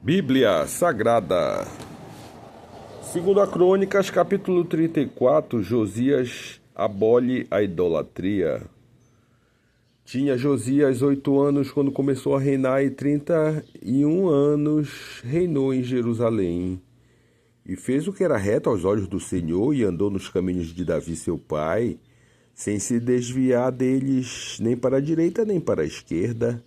Bíblia Sagrada. Segundo a Crônicas, capítulo 34, Josias abole a idolatria. Tinha Josias 8 anos quando começou a reinar e 31 anos reinou em Jerusalém. E fez o que era reto aos olhos do Senhor e andou nos caminhos de Davi seu pai, sem se desviar deles nem para a direita nem para a esquerda,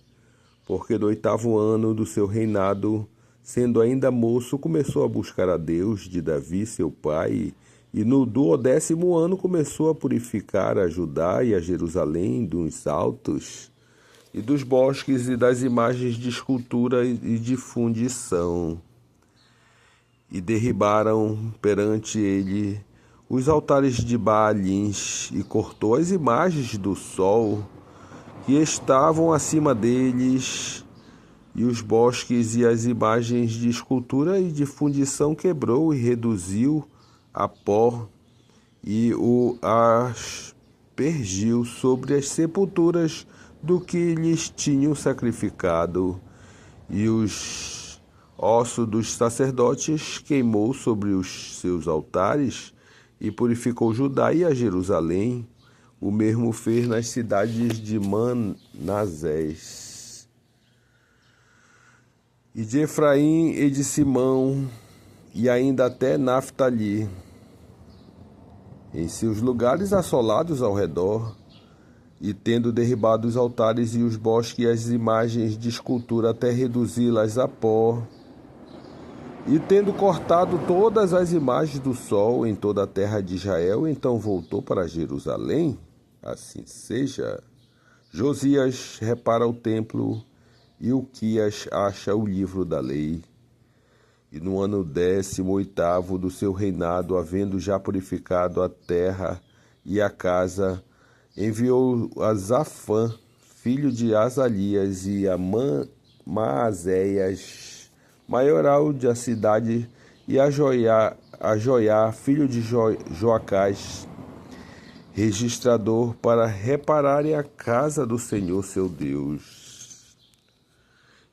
porque no 8º ano do seu reinado, sendo ainda moço, começou a buscar a Deus de Davi seu pai, e no 12º ano começou a purificar a Judá e a Jerusalém dos altos, e dos bosques e das imagens de escultura e de fundição. E derribaram perante ele os altares de Baalins, e cortou as imagens do sol que estavam acima deles, e os bosques e as imagens de escultura e de fundição quebrou e reduziu a pó, e o aspergiu sobre as sepulturas do que lhes tinham sacrificado, e os ossos dos sacerdotes queimou sobre os seus altares, e purificou Judá e a Jerusalém. O mesmo fez nas cidades de Manasés, e de Efraim e de Simão, e ainda até Naftali, em seus lugares assolados ao redor, e tendo derribado os altares e os bosques e as imagens de escultura até reduzi-las a pó, e tendo cortado todas as imagens do sol em toda a terra de Israel, então voltou para Jerusalém. Assim seja. Josias repara o templo, e Uquias acha o livro da lei. E no ano 18º do seu reinado, havendo já purificado a terra e a casa, enviou a Zafã, filho de Azalias, e a Maazéias, maioral da cidade, e a Joiá, filho de Joacás, registrador, para repararem a casa do Senhor seu Deus.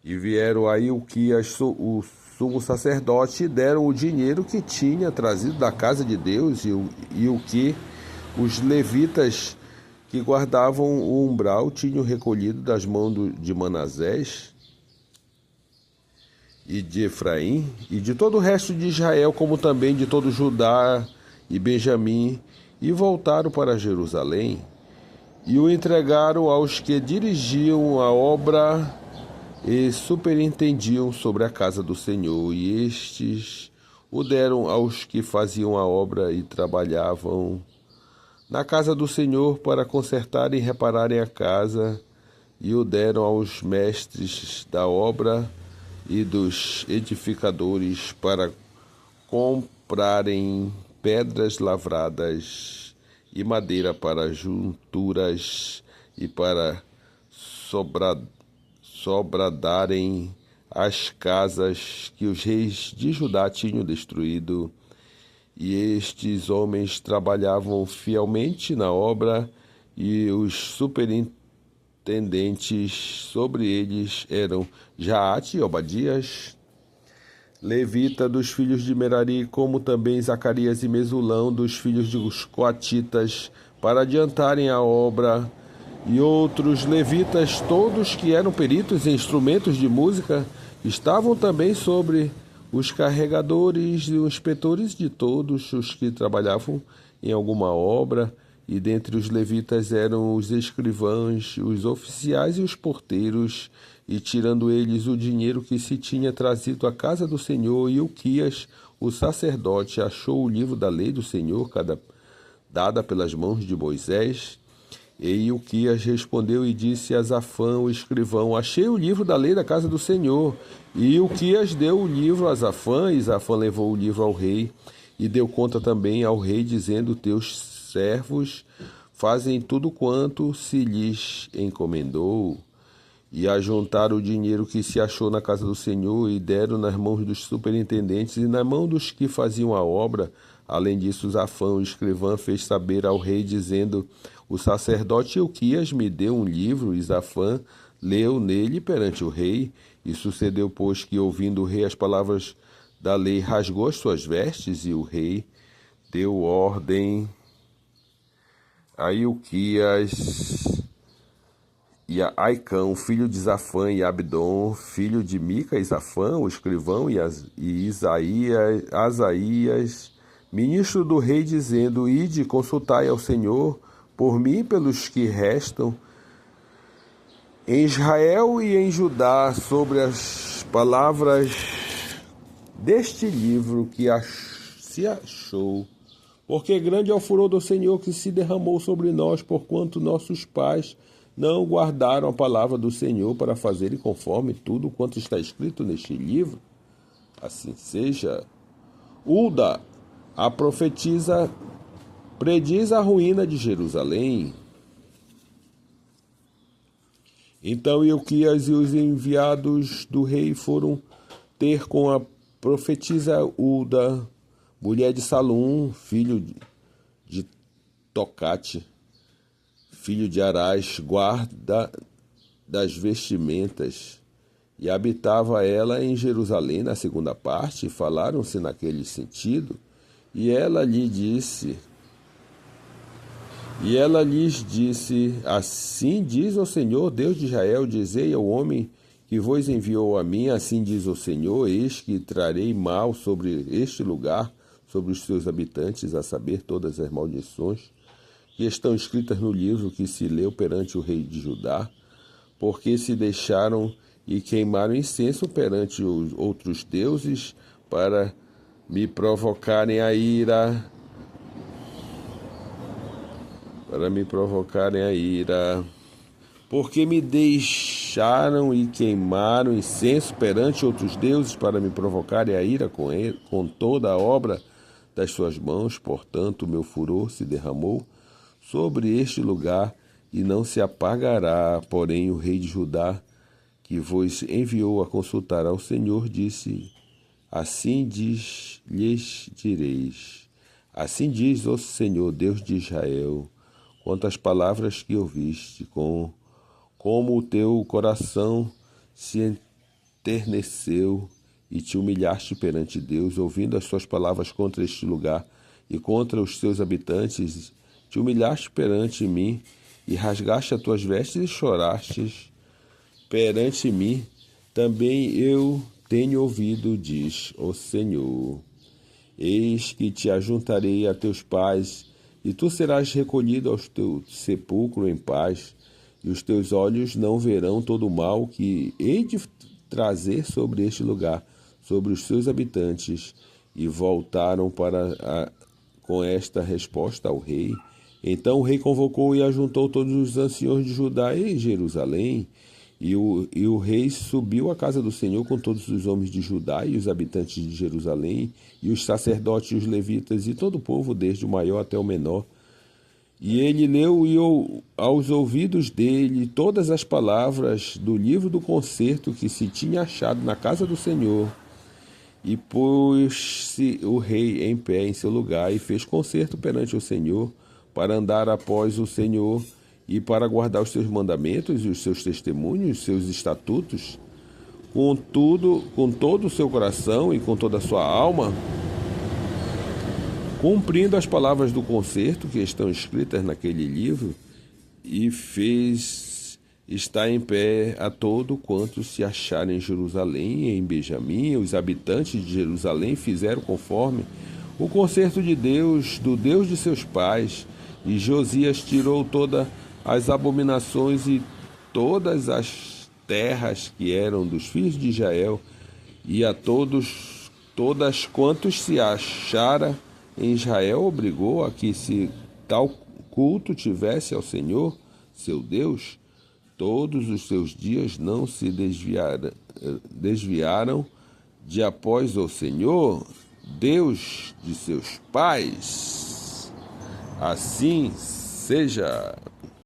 E vieram aí Uquias, o sumo sacerdote, e deram o dinheiro que tinha trazido da casa de Deus, e o que os levitas que guardavam o umbral tinham recolhido das mãos de Manassés e de Efraim, e de todo o resto de Israel, como também de todo Judá e Benjamim, e voltaram para Jerusalém, e o entregaram aos que dirigiam a obra e superintendiam sobre a casa do Senhor, e estes o deram aos que faziam a obra e trabalhavam na casa do Senhor para consertarem e repararem a casa, e o deram aos mestres da obra e dos edificadores para comprarem pedras lavradas e madeira para junturas e para sobradarem as casas que os reis de Judá tinham destruído. E estes homens trabalhavam fielmente na obra, e os superintendentes sobre eles eram Jaate e Obadias, levita dos filhos de Merari, como também Zacarias e Mesulão dos filhos dos coatitas, para adiantarem a obra, e outros levitas, todos que eram peritos em instrumentos de música, estavam também sobre os carregadores e os inspetores de todos os que trabalhavam em alguma obra, e dentre os levitas eram os escrivãos, os oficiais e os porteiros, e tirando eles o dinheiro que se tinha trazido à casa do Senhor, e Uquias, o sacerdote, achou o livro da lei do Senhor, dada pelas mãos de Moisés. E Uquias respondeu e disse a Zafã, o escrivão: achei o livro da lei da casa do Senhor. E Uquias deu o livro a Zafã, e Zafã levou o livro ao rei, e deu conta também ao rei, dizendo: teus servos fazem tudo quanto se lhes encomendou. E ajuntaram o dinheiro que se achou na casa do Senhor, e deram nas mãos dos superintendentes e na mão dos que faziam a obra. Além disso, Zafã, o escrivão, fez saber ao rei, dizendo: o sacerdote Uquias me deu um livro. E Zafã leu nele perante o rei. E sucedeu, pois, que, ouvindo o rei as palavras da lei, rasgou as suas vestes, e o rei deu ordem a Ilquias e a Aicão, filho de Zafã, e Abdon, filho de Mica, e Zafã, o escrivão, e Asaías, ministro do rei, dizendo: Ide, consultai ao Senhor por mim e pelos que restam em Israel e em Judá sobre as palavras deste livro que se achou. Porque grande é o furor do Senhor que se derramou sobre nós, porquanto nossos pais não guardaram a palavra do Senhor para fazerem conforme tudo quanto está escrito neste livro. Assim seja. Ulda, a profetisa, prediz a ruína de Jerusalém. Então Ilquias e os enviados do rei foram ter com a profetisa Ulda, mulher de Salum, filho de Tocate, filho de Arás, guarda das vestimentas, e habitava ela em Jerusalém na segunda parte, e falaram-se naquele sentido, e ela lhes disse, assim diz o Senhor, Deus de Israel, dizei ao homem que vos enviou a mim, assim diz o Senhor, eis que trarei mal sobre este lugar, sobre os seus habitantes, a saber, todas as maldições que estão escritas no livro que se leu perante o rei de Judá, porque se deixaram e queimaram incenso perante os outros deuses para me provocarem a ira, porque me deixaram e queimaram incenso perante outros deuses para me provocarem a ira com toda a obra das suas mãos. Portanto, o meu furor se derramou sobre este lugar e não se apagará. Porém, o rei de Judá, que vos enviou a consultar ao Senhor, disse: assim lhes direis: assim diz o Senhor, Deus de Israel, quanto às palavras que ouviste, como o teu coração se enterneceu e te humilhaste perante Deus, ouvindo as suas palavras contra este lugar e contra os seus habitantes, te humilhaste perante mim e rasgaste as tuas vestes e choraste perante mim, também eu tenho ouvido, diz o Senhor. Eis que te ajuntarei a teus pais, e tu serás recolhido ao teu sepulcro em paz, e os teus olhos não verão todo o mal que hei de trazer sobre este lugar, sobre os seus habitantes. E voltaram com esta resposta ao rei. Então o rei convocou e ajuntou todos os anciões de Judá e Jerusalém, e o rei subiu à casa do Senhor com todos os homens de Judá e os habitantes de Jerusalém, e os sacerdotes e os levitas, e todo o povo, desde o maior até o menor. E ele leu aos ouvidos dele todas as palavras do livro do concerto que se tinha achado na casa do Senhor. E pôs-se o rei em pé em seu lugar, e fez concerto perante o Senhor, para andar após o Senhor, e para guardar os seus mandamentos e os seus testemunhos, os seus estatutos, com todo o seu coração e com toda a sua alma, cumprindo as palavras do concerto que estão escritas naquele livro, e fez estar em pé a todo quanto se acharem em Jerusalém e em Benjamim. Os habitantes de Jerusalém fizeram conforme o concerto de Deus, do Deus de seus pais, e Josias tirou todas as abominações e todas as terras que eram dos filhos de Israel, e a todas quantos se achara em Israel obrigou a que se tal culto tivesse ao Senhor, seu Deus, todos os seus dias não se desviaram de após o Senhor, Deus de seus pais. Assim seja.